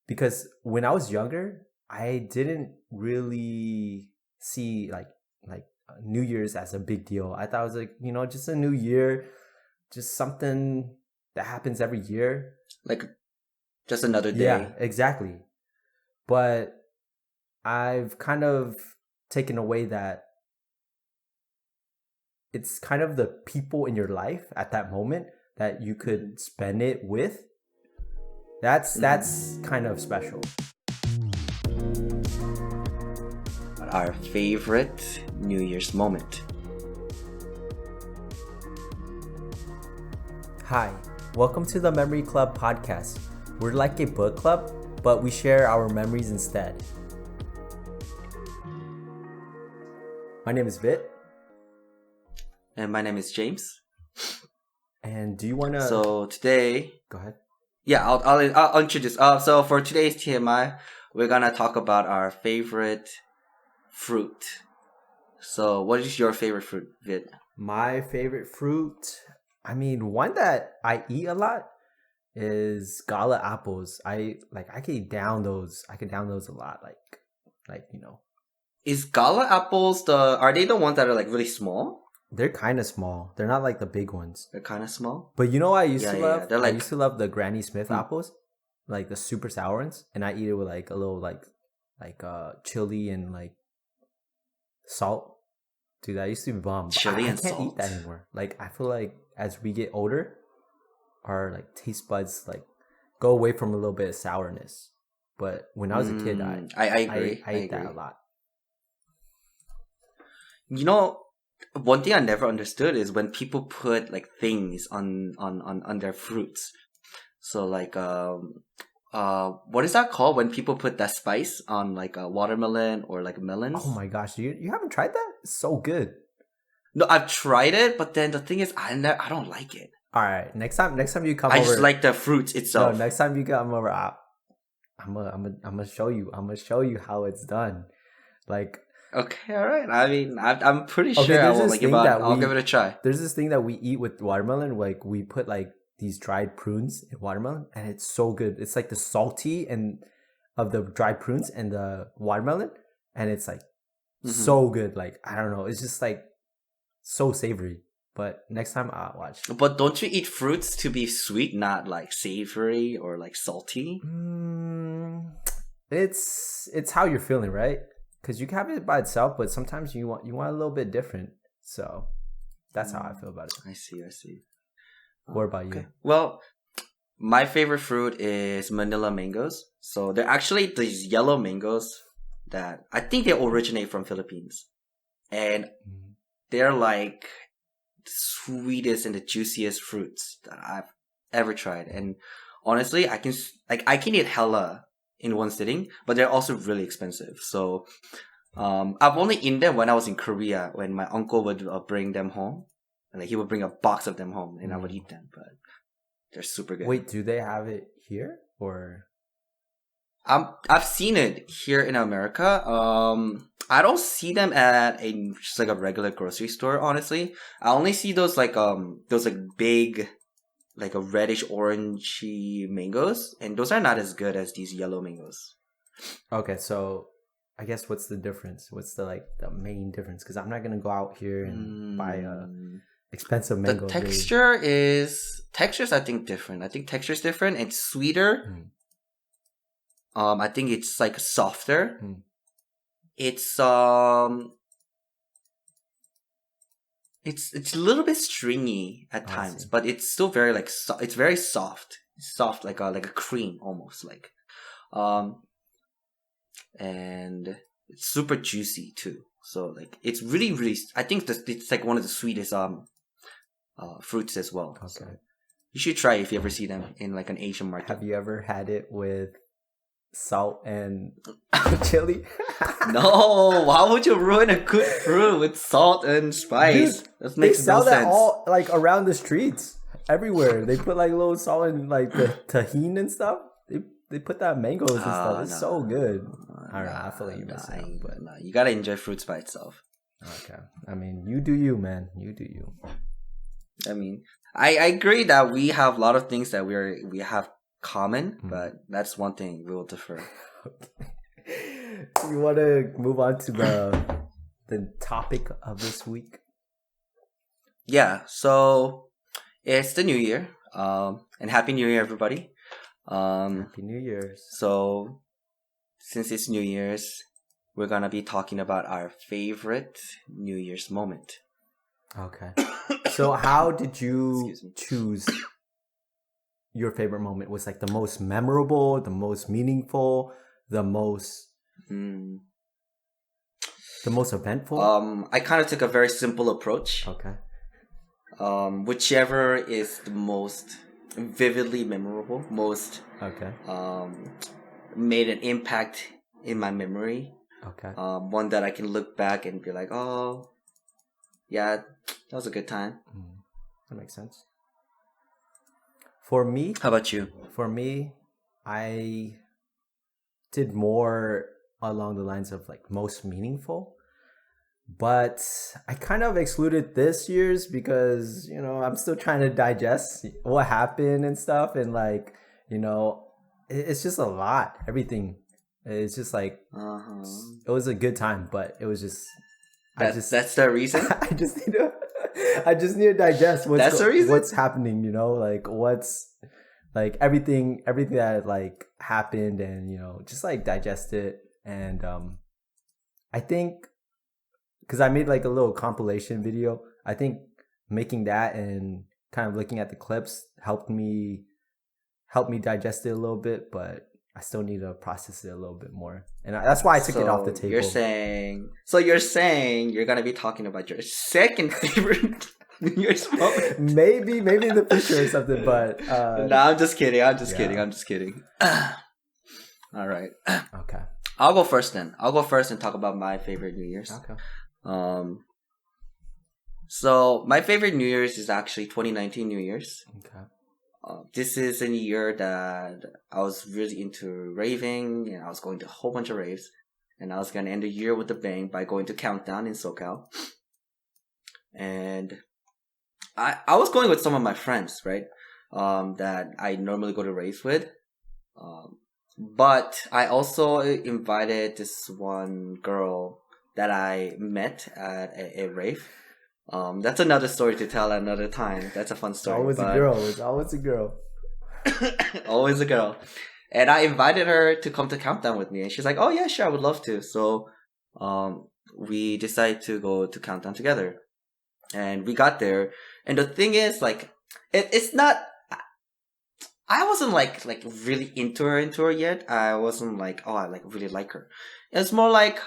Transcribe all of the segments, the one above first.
because when I was younger, I didn't really see like New Year's as a big deal. I thought it was like, just a new year, just something that happens every year. Like just another day. Yeah, exactly. But I've kind of taken away that it's kind of the people in your life at that moment that you could spend it with. That's kind of special. Our favorite New Year's moment. Hi, welcome to the Memory Club podcast. We're like a book club, but we share our memories instead. My name is Viet. And my name is James. And do you want to... So today... Go ahead. Yeah, I'll introduce. So for today's TMI, we're gonna talk about our favorite fruit. So what is your favorite fruit, Viet? My favorite fruit... one that I eat a lot is gala apples. I can down those. I can down those a lot. Is gala apples are they the ones that are like really small? They're kind of small. They're not like the big ones. They're kind of small. But you know what I used to love? They're like, I used to love the Granny Smith apples, like the super sour ones, and I eat it with like a little like chili and like salt. Dude, that used to be bomb. Chili and salt. I can't eat that salt. anymore. Like I feel like as we get older, our like taste buds like go away from a little bit of sourness. But when I was a kid, I agree. I ate that a lot. You know, one thing I never understood is when people put like things on their fruits. So like what is that called when people put that spice on like a watermelon or like melons? Oh my gosh, you haven't tried that? It's so good. No, I've tried it, but then the thing is I don't like it. All right, next time you come over, I just like the fruit itself. No, next time you come over, I'm gonna show you. I'm gonna show you how it's done. Like, okay, all right. I'm pretty sure I will I'll give it a try. There's this thing that we eat with watermelon. Like we put like these dried prunes in watermelon, and it's so good. It's like the salty and of the dried prunes and the watermelon, and it's like so good. Like I don't know, it's just like so savory. But next time I'll watch. But don't you eat fruits to be sweet, not like savory or like salty? It's how you're feeling, right? Because you can have it by itself, but sometimes you want a little bit different. So that's how I feel about it. I see. What about you? Well, my favorite fruit is Manila mangoes. So they're actually these yellow mangoes that I think they originate from Philippines, and they're like the sweetest and the juiciest fruits that I've ever tried. And honestly, I can eat hella in one sitting, but they're also really expensive. So I've only eaten them when I was in Korea, when my uncle would bring them home, and like he would bring a box of them home, and I would eat them. But they're super good. Wait, do they have it here or? I've seen it here in America. I don't see them at just like a regular grocery store. Honestly, I only see those big, like a reddish orangey mangoes, and those are not as good as these yellow mangoes. Okay, so I guess what's the difference? What's the main difference? Because I'm not gonna go out here and buy a expensive mango. The texture's I think different. I think texture's different. It's sweeter. I think it's like softer. It's it's a little bit stringy at times, but it's still very like it's very soft. It's soft like a cream almost like, and it's super juicy too. So like it's really really. I think it's like one of the sweetest fruits as well. Okay, so you should try it if you ever see them in like an Asian market. Have you ever had it with salt and chili? No, why would you ruin a good fruit with salt and spice? Dude, that makes they sell no that sense. all like around the streets, everywhere. They put like little salt and like the tahini and stuff. They put that mangoes and stuff. It's so good. I don't know. I feel like you're missing out, but you gotta enjoy fruits by itself. Okay, you do you, man. You do you. I agree that we have a lot of things that we have common, but that's one thing we will differ. You want to move on to the topic of this week? Yeah, so it's the new year, and Happy New Year, everybody. Happy New Year's. So, since it's New Year's, we're gonna be talking about our favorite New Year's moment. Okay. So, how did you choose your favorite moment? Was like the most memorable, the most meaningful, the most eventful? I kind of took a very simple approach. Okay. Whichever is the most vividly memorable, most made an impact in my memory. Okay. One that I can look back and be like, oh, yeah, that was a good time. That makes sense. For me, how about you? For me, I did more along the lines of like most meaningful. But I kind of excluded this year's because, I'm still trying to digest what happened and stuff. And like, it's just a lot. Everything. It's just like, it was a good time, but it was just, that's the reason? I just need to digest what's happening, like what's like everything that like happened and, just like digest it. And I think, because I made like a little compilation video. I think making that and kind of looking at the clips helped me digest it a little bit, but I still need to process it a little bit more. And that's why I took it off the table. You're saying you're going to be talking about your second favorite New Year's moment? Maybe in the future or something, but... No, I'm just kidding. I'm just kidding. All right. Okay. I'll go first then. I'll go first and talk about my favorite New Year's. Okay. So my favorite New Year's is actually 2019 New Year's. Okay. This is a year that I was really into raving, and I was going to a whole bunch of raves, and I was gonna end the year with a bang by going to Countdown in SoCal. And I was going with some of my friends, right? That I normally go to raves with. But I also invited this one girl that I met at a rave. That's another story to tell another time. That's a fun story. It's always a girl. Always a girl. And I invited her to come to Countdown with me. And she's like, oh yeah, sure, I would love to. So we decided to go to Countdown together. And we got there. And the thing is, like, it's not... I wasn't like really into her yet. I wasn't like, oh, I really like her. It's more like,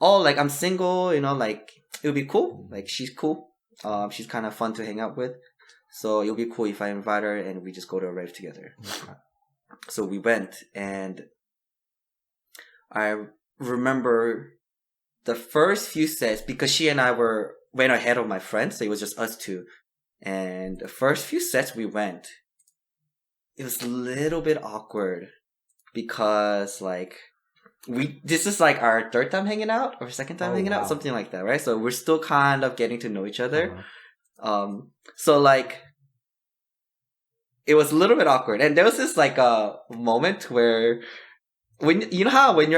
oh, like I'm single, like it would be cool. Like she's cool. She's kind of fun to hang out with. So it would be cool if I invite her and we just go to a rave together. Okay. So we went, and I remember the first few sets, because she and I went ahead of my friends, so it was just us two. And the first few sets we went, it was a little bit awkward because like this is like our third time hanging out or second time hanging out, something like that, right? So we're still kind of getting to know each other. So like it was a little bit awkward, and there was this like a moment where when you're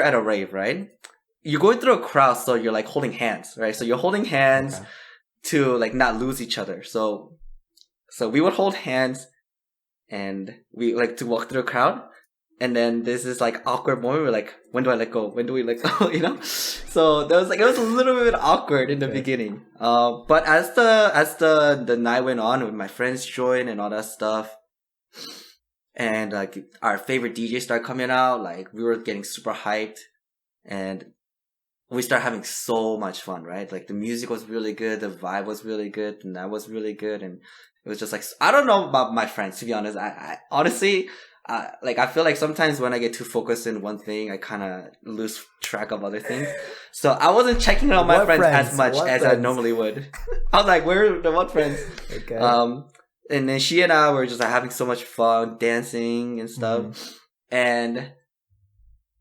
at a rave, right? You're going through a crowd, so you're like holding hands, right? So you're holding hands to like not lose each other. So we would hold hands. And we like to walk through a crowd, and then there's this like awkward moment. We're like, when do I let go? When do we let go? So there was like, it was a little bit awkward in the beginning. But as the night went on, with my friends joined and all that stuff, and like our favorite DJ started coming out, like we were getting super hyped, and we started having so much fun, right? Like the music was really good, the vibe was really good, and that was really good, and it was just like, I don't know about my friends, to be honest. I honestly, I feel like sometimes when I get too focused in one thing, I kind of lose track of other things. So I wasn't checking on my friends as much as I normally would. I was like, where are the what friends? Okay. And then she and I were just like having so much fun, dancing and stuff. And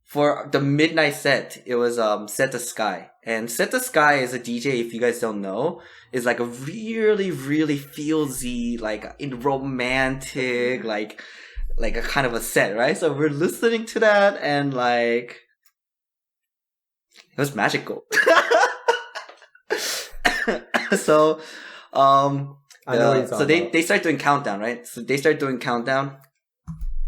for the midnight set, it was Set the Sky. And Set the Sky is a DJ, if you guys don't know, is like a really, really feelsy, like in romantic, like like a kind of a set, right? So we're listening to that, and like it was magical. So, I know what you're so talking about. they start doing countdown, right? So they start doing countdown,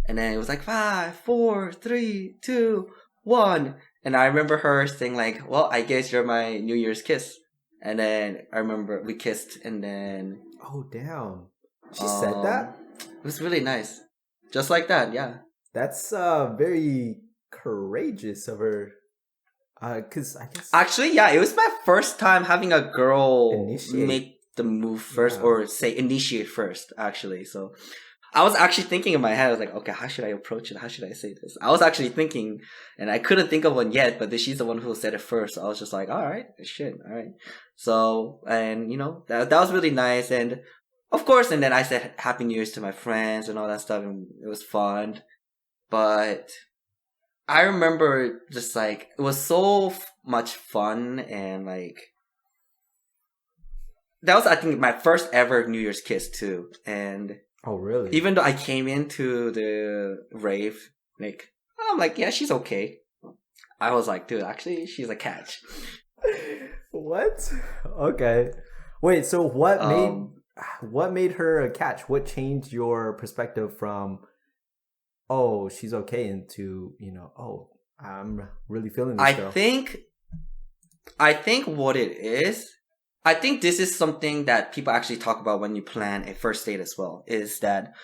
and then it was like 5, 4, 3, 2, 1, and I remember her saying like, "Well, I guess you're my New Year's kiss." And then I remember we kissed, and then Oh damn. She said that? it was really nice, just like that. Yeah. That's very courageous of her. Cause I guess Actually, yeah, it was my first time having a girl initiate. make the move first, Yeah. or say initiate first. Actually, so I was actually thinking in my head, I was like, okay, how should I approach it? How should I say this? I was actually thinking, and I couldn't think of one yet, but then she's the one who said it first. So I was just like, all right, shit, all right. So, and you know, that was really nice, and of course, and then I said Happy New Year's to my friends and all that stuff, and it was fun. But I remember just like it was so much fun, and like that was, I think, my first ever New Year's kiss too. And Oh really? even though I came into the rave, like I'm like, yeah, she's okay. I was like, dude, actually, she's a catch. What? Okay. Wait, so what made her a catch? What changed your perspective from oh, she's okay into, you know, oh, I'm really feeling this I girl. think what it is, I think this is something that people actually talk about when you plan a first date as well, is that,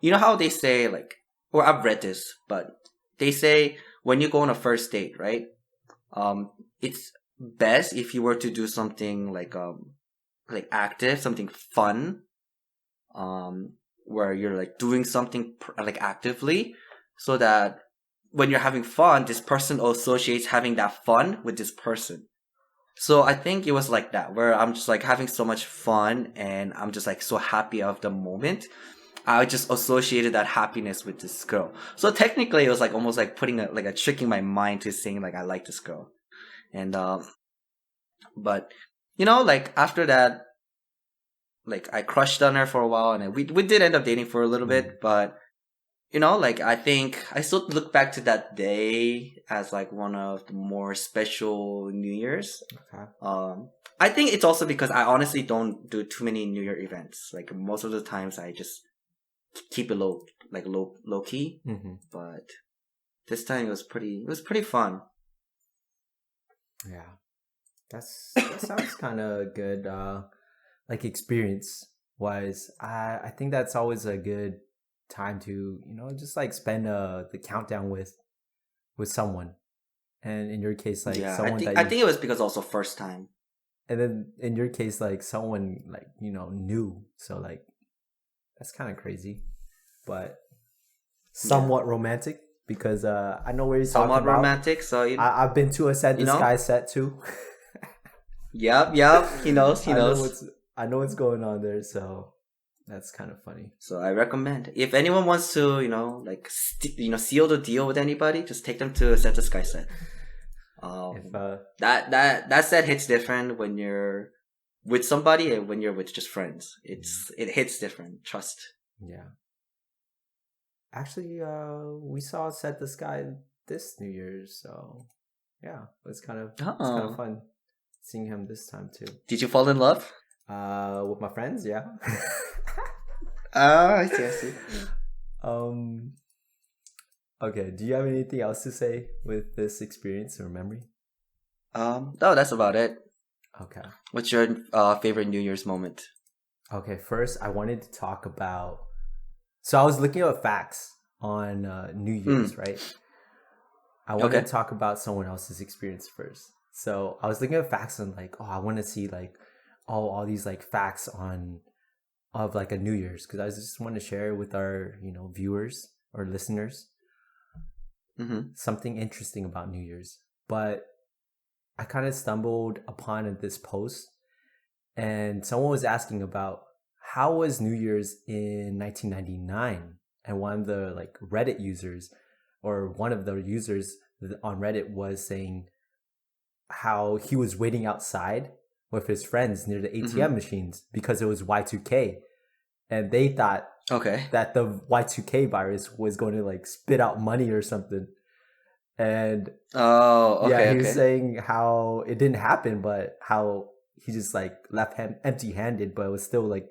you know how they say, like, or I've read this, but they say when you go on a first date, right? It's best if you were to do something like active, something fun, where you're like doing something like actively, so that when you're having fun, this person associates having that fun with this person. So I think it was like that, where I'm just like having so much fun, and I'm just like so happy of the moment. I just associated that happiness with this girl. So technically, it was like almost like putting a tricking my mind to saying like I like this girl, and but you know, like after that, like I crushed on her for a while, and then we did end up dating for a little bit, but you know, like I think I still look back to that day as like one of the more special New Year's. Okay. I think it's also because I honestly don't do too many New Year events. Like most of the times, I just keep it low key. Mm-hmm. But this time it was pretty fun. Yeah. That sounds kind of good. Like experience wise, I think that's always a good time to, you know, just like spend the countdown with someone. And in your case, like Yeah, someone I think it was because also first time. and then in your case, like someone like, you know, new. So like that's kind of crazy, but somewhat romantic because I know where you're talking Somewhat about. romantic. So I've been to a Set the Sky set too. Yep. He knows. I know what's going on there, so that's kind of funny. So I recommend, if anyone wants to, you know, like seal the deal with anybody, just take them to Set the Sky set. That set hits different when you're with somebody and when you're with just friends. It hits different. Trust. Yeah. Actually, we saw Set the Sky this New Year's, so yeah, it's kind of fun seeing him this time too. Did you fall in love? With my friends, yeah. I see. Okay. Do you have anything else to say with this experience or memory? No, that's about it. Okay. What's your favorite New Year's moment? Okay, first I wanted to talk about. So I was looking at facts on New Year's, right? I wanted to talk about someone else's experience first. So I was looking at facts and like, oh, I want to see like all these like facts of like a New Year's, because I just want to share with our, you know, viewers or listeners something interesting about New Year's. But I kind of stumbled upon this post, and someone was asking about how was New Year's in 1999, and one of the like Reddit users, or one of the users on Reddit, was saying how he was waiting outside with his friends near the ATM machines because it was Y2K, and they thought Okay. that the Y2K virus was going to like spit out money or something. And Oh, yeah, okay, he was okay. saying how it didn't happen, but how he just like left him empty-handed, but it was still like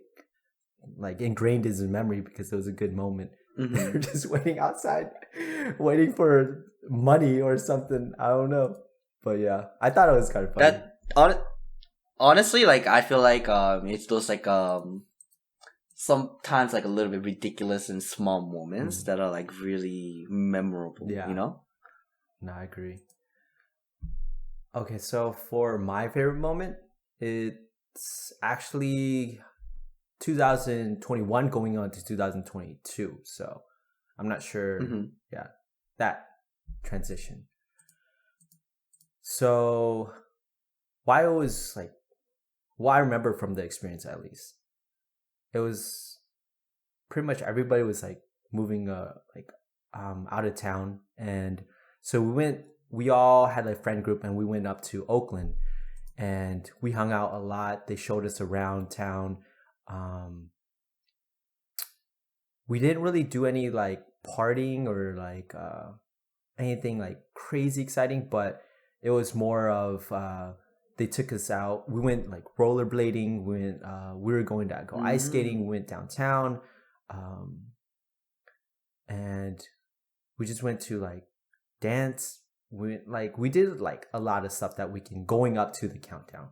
ingrained in his memory because it was a good moment. Mm-hmm. They're just waiting outside, waiting for money or something. I don't know, but yeah, I thought it was kind of funny. That honestly, like I feel like it's those like sometimes like a little bit ridiculous and small moments that are like really memorable. Yeah. You know? No, I agree. Okay, so for my favorite moment, it's actually 2021 going on to 2022. So I'm not sure. Mm-hmm. Yeah, that transition. So why it was like, what I remember from the experience at least, it was pretty much everybody was like moving out of town, and so we all had a friend group and we went up to Oakland and we hung out a lot. They showed us around town. um we didn't really do any like partying or like anything like crazy exciting, but it was more of they took us out. We went like rollerblading. We were going to go ice skating. We went downtown, um, and we just went to like dance. We did like a lot of stuff that weekend going up to the countdown,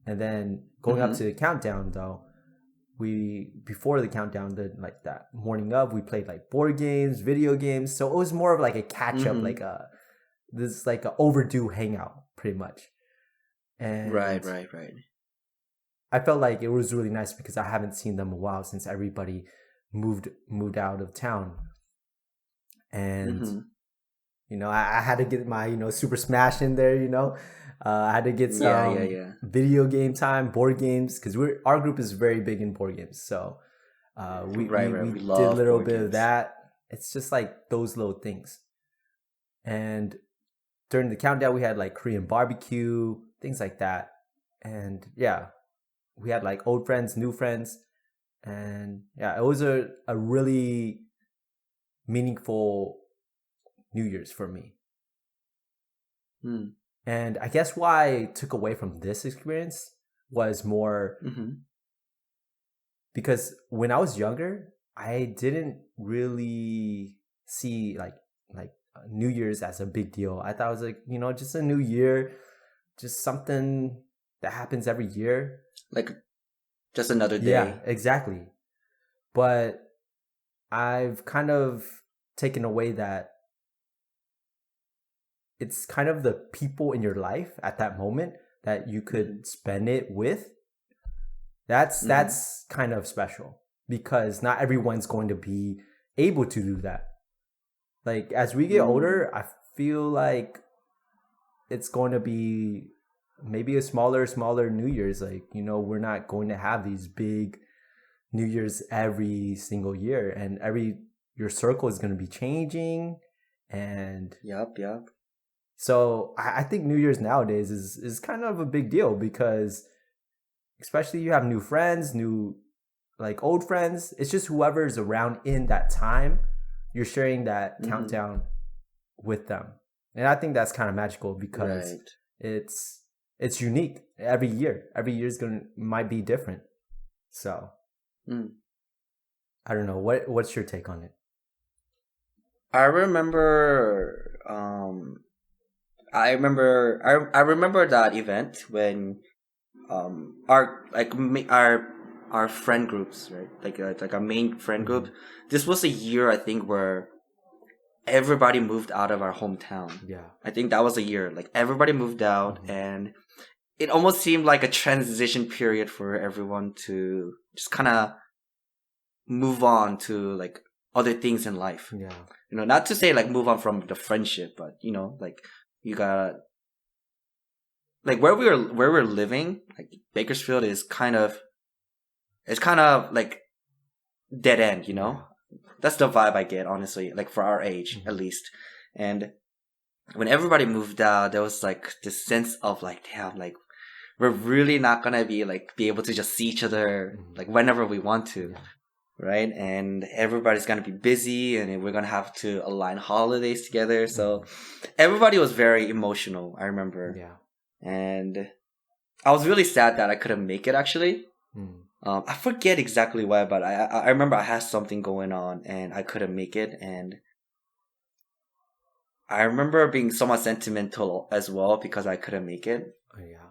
and then going up to the countdown though. We before the countdown, then like that morning of, we played like board games, video games. So it was more of like a catch up, like a overdue hangout, pretty much. And Right. I felt like it was really nice because I haven't seen them in a while since everybody moved out of town. And I had to get my Super Smash in there. I had to get some video game time, board games, because our group is very big in board games. So we did a little bit of that. It's just like those little things. And during the countdown, we had like Korean barbecue, things like that. And yeah, we had like old friends, new friends. And yeah, it was a really meaningful New Year's for me. And I guess why I took away from this experience was more because when I was younger, I didn't really see like New Year's as a big deal. I thought it was like, just a new year, just something that happens every year. Like just another day. Yeah, exactly. But I've kind of taken away that it's kind of the people in your life at that moment that you could spend it with. That's kind of special because not everyone's going to be able to do that. Like as we get older, I feel like it's going to be maybe a smaller New Year's. Like, we're not going to have these big New Year's every single year, and your circle is going to be changing. And Yep. So I think New Year's nowadays is kind of a big deal because especially you have new friends, new like old friends. It's just whoever's around in that time, you're sharing that countdown with them. And I think that's kind of magical because it's unique every year. Every year's might be different. So I don't know. What's your take on it? I remember I remember that event when our friend groups, right? Like our main friend group. This was a year I think where everybody moved out of our hometown. Yeah. I think that was a year. Like everybody moved out and it almost seemed like a transition period for everyone to just kind of move on to like other things in life. Yeah. Not to say like move on from the friendship, but like you got like where we're living, like Bakersfield is kind of like dead end, That's the vibe I get, honestly, like for our age at least. And when everybody moved out, there was like this sense of like, damn, like we're really not gonna be able to just see each other like whenever we want to. right? And everybody's gonna be busy, and we're gonna have to align holidays together. So everybody was very emotional. I remember, Yeah. and I was really sad that I couldn't make it. Actually, I forget exactly why, but I remember I had something going on and I couldn't make it, and I remember being somewhat sentimental as well because I couldn't make it. Oh, yeah.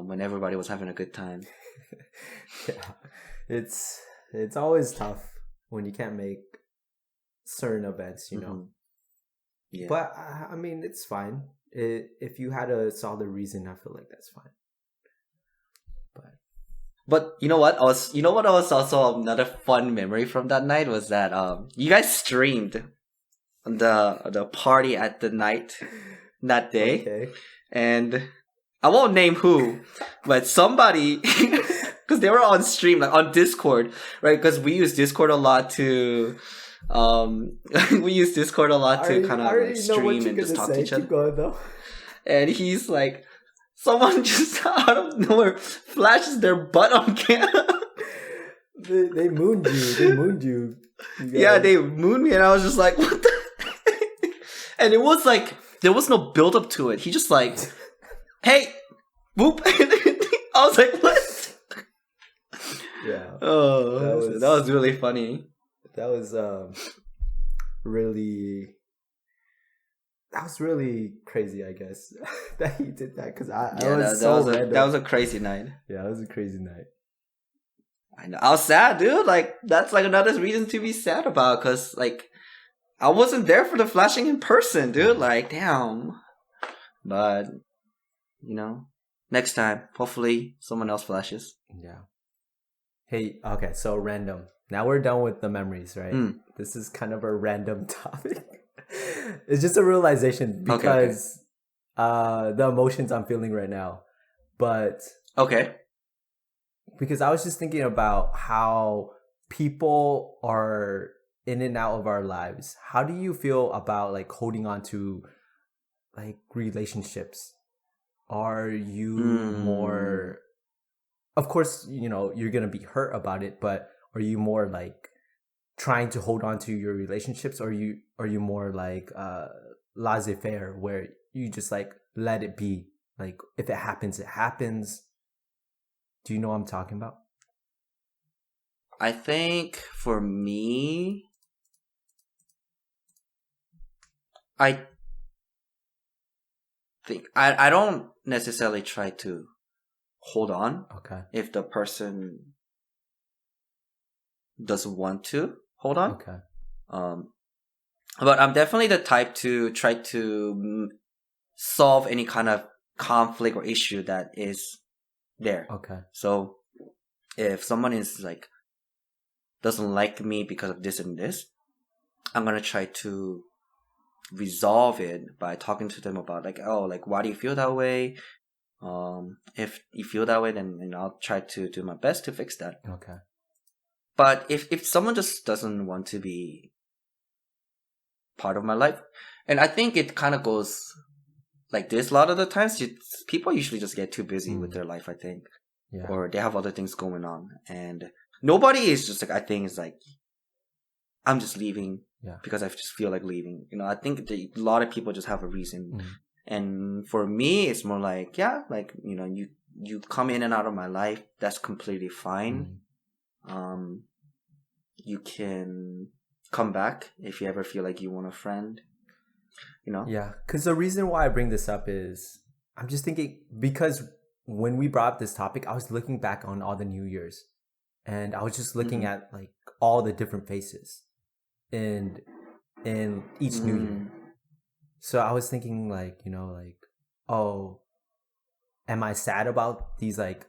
When everybody was having a good time. Yeah, it's always tough when you can't make certain events, you know. Yeah. But I mean, it's fine. If you had a solid reason, I feel like that's fine. But you know what? I was also another fun memory from that night was that you guys streamed the party at the night that day. Okay. And I won't name who, but somebody because they were on stream, like on Discord, right? Because we use Discord a lot to we use Discord a lot to kind of like stream and just talk to each other. Keep going, though. And he's like, someone just out of nowhere flashes their butt on camera. They mooned you. They mooned you. Yeah, they mooned me, and I was just like, what the? And it was like there was no build up to it. He just like, hey, whoop. I was like, what? Yeah. Oh, that was really funny. That was really. That was really crazy, I guess, that he did that because that was a crazy night. Yeah, it was a crazy night. I know. I was sad, dude. Like that's like another reason to be sad about because like I wasn't there for the flashing in person, dude. Like damn. But you know, next time, hopefully someone else flashes. Yeah. Hey, okay, so random. Now we're done with the memories, right? This is kind of a random topic. It's just a realization because the emotions I'm feeling right now. But because I was just thinking about how people are in and out of our lives. How do you feel about like holding on to like relationships? Are you more, of course, you know, you're going to be hurt about it, but are you more like trying to hold on to your relationships, or are you more like laissez-faire where you just like let it be, like if it happens it happens? Do you know what I'm talking about? I think for me, I think I don't necessarily try to hold on if the person doesn't want to hold on. But I'm definitely the type to try to solve any kind of conflict or issue that is there. So if someone is like doesn't like me because of this and this, I'm gonna try to resolve it by talking to them about like, oh, like why do you feel that way? If you feel that way, then I'll try to do my best to fix that. But if someone just doesn't want to be part of my life, and I think it kind of goes like this a lot of the times, people usually just get too busy with their life, I think. Or they have other things going on. And nobody is just like, I think it's like, I'm just leaving because I just feel like leaving. You know, I think a lot of people just have a reason. And for me, it's more like, like, you know, you come in and out of my life. That's completely fine. You can come back if you ever feel like you want a friend, you know? Yeah, because the reason why I bring this up is I'm just thinking, because when we brought up this topic, I was looking back on all the New Year's, and I was just looking at like all the different faces in each New Year. So I was thinking like, you know, like, oh, am I sad about these like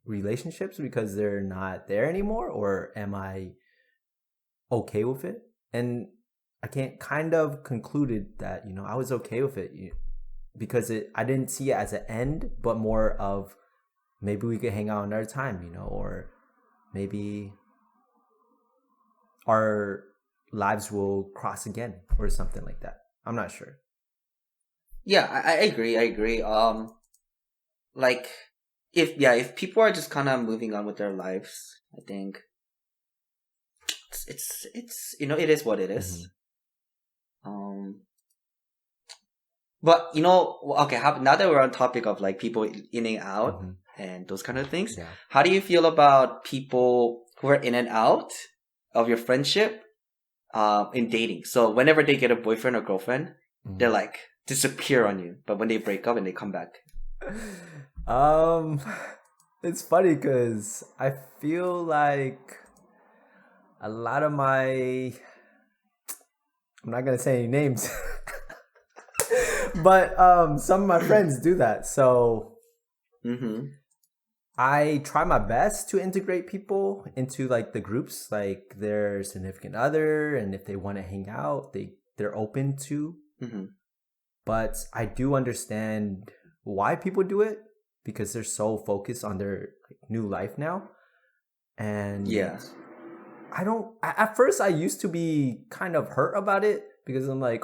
relationships because they're not there anymore, or am I okay with it? And I kind of concluded that, you know, I was okay with it because I didn't see it as an end, but more of maybe we could hang out another time, you know, or maybe our lives will cross again or something like that. I'm not sure. Yeah, I agree. Like if people are just kind of moving on with their lives, I think it's it is what it is. Mm-hmm. But okay, now that we're on topic of like people in and out Mm-hmm. and those kind of things, Yeah. how do you feel about people who are in and out of your friendship in dating? So whenever they get a boyfriend or girlfriend, they're like disappear on you, but when they break up and they come back. It's funny because I feel like a lot of I'm not gonna say any names, but some of my friends do that. So I try my best to integrate people into like the groups, like their significant other, and if they want to hang out, they're open to. But I do understand why people do it because they're so focused on their new life now. And yeah, at first I used to be kind of hurt about it because I'm like,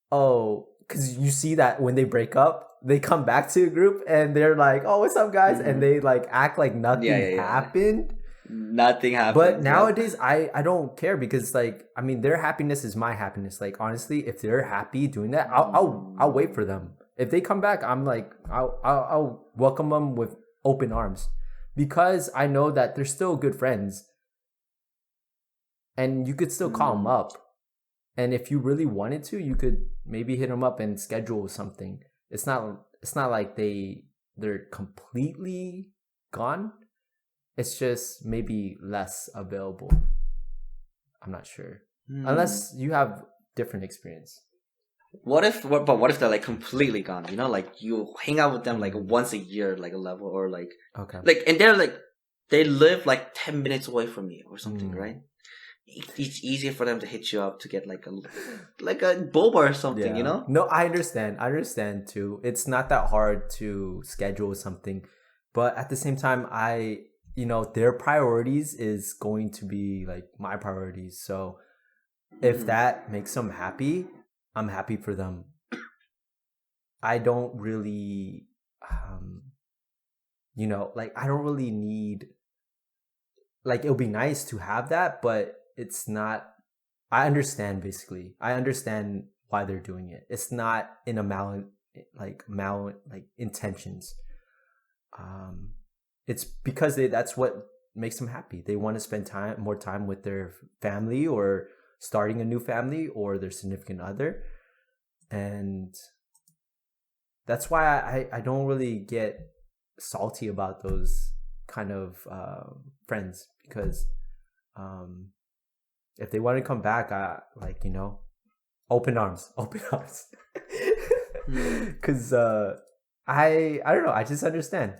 because you see that when they break up, they come back to a group and they're like, oh, what's up, guys? And they like act like nothing happened. Nothing happened. But nowadays, I don't care because like, I mean, their happiness is my happiness. Like, honestly, if they're happy doing that, I'll wait for them. If they come back, I'm like, I'll welcome them with open arms because I know that they're still good friends and you could still call them up. And if you really wanted to, you could maybe hit them up and schedule something. It's not like they're completely gone. It's just maybe less available. I'm not sure. Unless you have different experience. What if they're like completely gone? Like you hang out with them like once a year, like a level, or like like, and they're like they live like 10 minutes away from you or something, right? It's easier for them to hit you up to get like a boba or something, No, I understand too. It's not that hard to schedule something, but at the same time, their priorities is going to be like my priorities. So if that makes them happy, I'm happy for them. I don't really, like I don't really need, like it'll be nice to have that, but it's not, I understand basically. I understand why they're doing it. It's not in a intentions. It's because that's what makes them happy. They want to spend more time with their family or starting a new family or their significant other. And that's why I don't really get salty about those kind of friends because if they want to come back, open arms. Because I don't know. I just understand.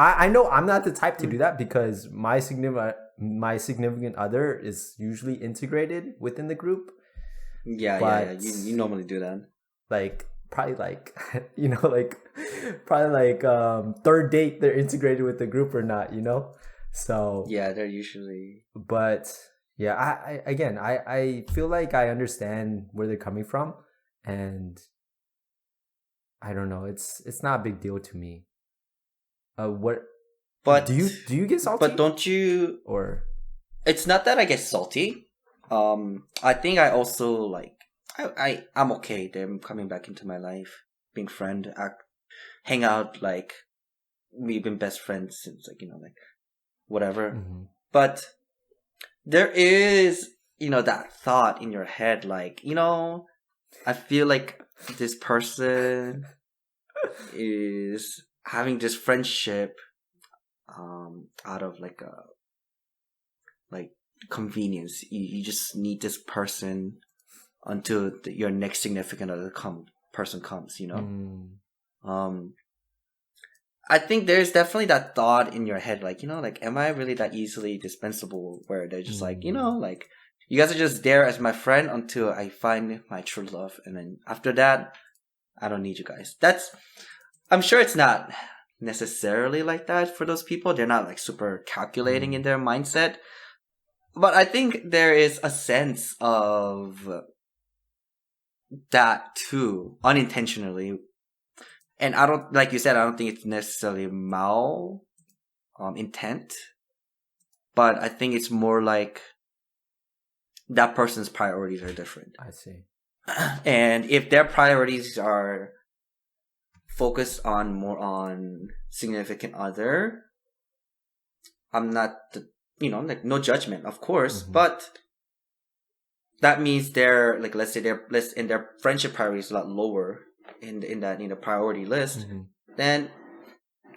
I know I'm not the type to do that because my significant other is usually integrated within the group. Yeah. You normally do that. Like probably like probably like third date they're integrated with the group or not, So yeah, they're usually. But yeah, I feel like I understand where they're coming from, and I don't know. It's not a big deal to me. What? But do you get salty? But don't you? Or it's not that I get salty. I think I also like I'm okay. They're coming back into my life, being friend, hang out. Like we've been best friends since like whatever. But there is that thought in your head, like I feel like this person is having this friendship out of like convenience. You just need this person until your next significant other person comes, I think there's definitely that thought in your head, like, like, am I really that easily dispensable, where they're just like, like, you guys are just there as my friend until I find my true love, and then after that I don't need you guys. I'm sure it's not necessarily like that for those people. They're not like super calculating in their mindset. But I think there is a sense of that too, unintentionally. And I don't, like you said, I don't think it's necessarily intent. but I think it's more like that person's priorities are different. I see. And if their priorities are focused on more on significant other, I'm not, like no judgment, of course, but that means they're like, let's say their list in their friendship priority is a lot lower in that priority list, then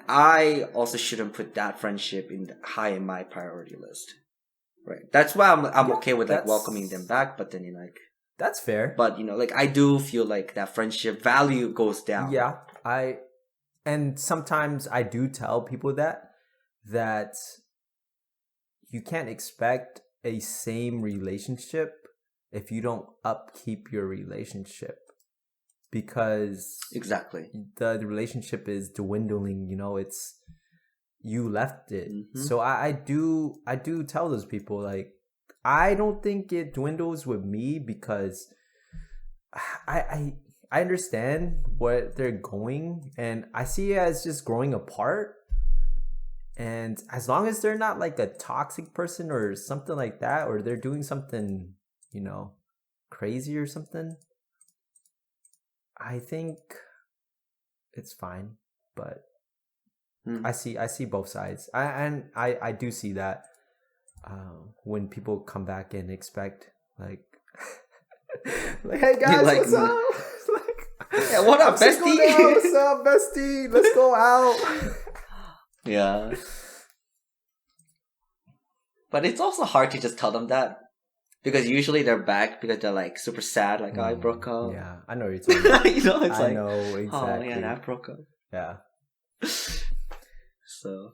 I also shouldn't put that friendship high in my priority list, right? That's why I'm okay with like welcoming them back, but then like that's fair. But like I do feel like that friendship value goes down. Yeah, and sometimes I do tell people that you can't expect a same relationship if you don't upkeep your relationship, because exactly the relationship is dwindling. It's you left it. So I do tell those people, like, I don't think it dwindles with me, because I understand what they're going, and I see it as just growing apart. And as long as they're not like a toxic person or something like that, or they're doing something, crazy or something, I think it's fine. But I see both sides. I do see that when people come back and expect like, like, hey guys, like, what's up? Yeah, what up, bestie? What's up, bestie? Let's go out. Yeah. But it's also hard to just tell them that, because usually they're back because they're like super sad, like, I broke up. Yeah, I know what you're talking about. It's I like, know exactly. Oh man, I broke up. Yeah. So,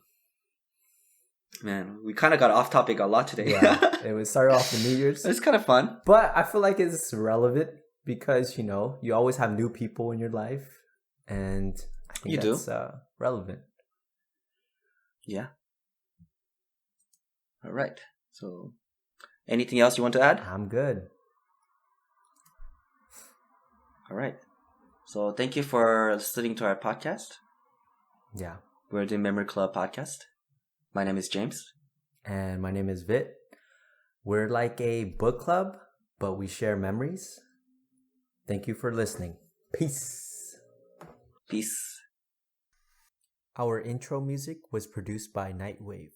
man, we kind of got off topic a lot today. Yeah, it was started off the New Year's. It's kind of fun, but I feel like it's relevant because you always have new people in your life, and I think that's relevant. Yeah. All right. So, anything else you want to add? I'm good. All right. So, thank you for listening to our podcast. Yeah. We're the Memory Club podcast. My name is James. And my name is Viet. We're like a book club, but we share memories. Thank you for listening. Peace. Peace. Our intro music was produced by Nightwave.